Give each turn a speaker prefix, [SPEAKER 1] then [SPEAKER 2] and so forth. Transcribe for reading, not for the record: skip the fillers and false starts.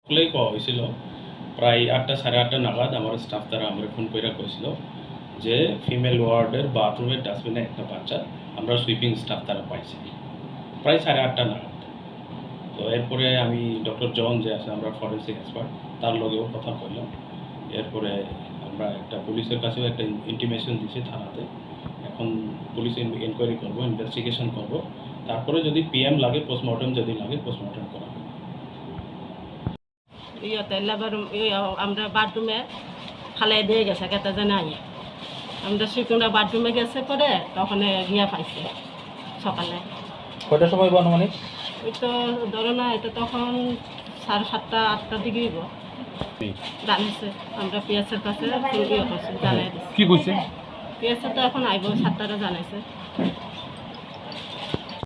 [SPEAKER 1] স্কুলেই কোয়া হয়েছিল প্রায় 8টা সাড়ে 8টা নাগাদ আমার স্টাফ তারা আমার ফোন করে কইছিল যে ফিমেল ওয়ার্ডের বাথরুমের ডাস্টবিনে একটা বাচ্চা আমরা সুইপিং স্টাফ তারা পাইছি প্রায় 8:30 নাগাদ। তো এরপরে আমি ডক্টর জন যে আছে আমরা ফরেন্সিক এক্সপার্ট তার লগেও কথা কইলাম। এরপরে আমরা একটা পুলিশের কাছেও একটা ইন্টিমেশন দিছি থানাতে। এখন পুলিশ এনকোয়ারি করবো, ইনভেস্টিগেশন করবো, তারপরে যদি পিএম লাগে পোস্টমর্টম যদি লাগে পোস্টমর্টম করা হবে।
[SPEAKER 2] আমরা বাথরুমে ফালাই দিয়ে গেছে কেটা জানে আই আমরা শিকুনা বাথরুমে গেছে পরে তখন গিয়া পাইছে সকালে।
[SPEAKER 3] কয়টার সময় আনুমানিক?
[SPEAKER 2] ওই তো ধরো না, এটা তখন 7:30 8টার দিকে জানিয়েছে। আমরা পিএসের কাছে জানাই দিচ্ছি।
[SPEAKER 3] কি কইছে?
[SPEAKER 2] পিএসে তো এখন আইব 7টারে জানাইছে।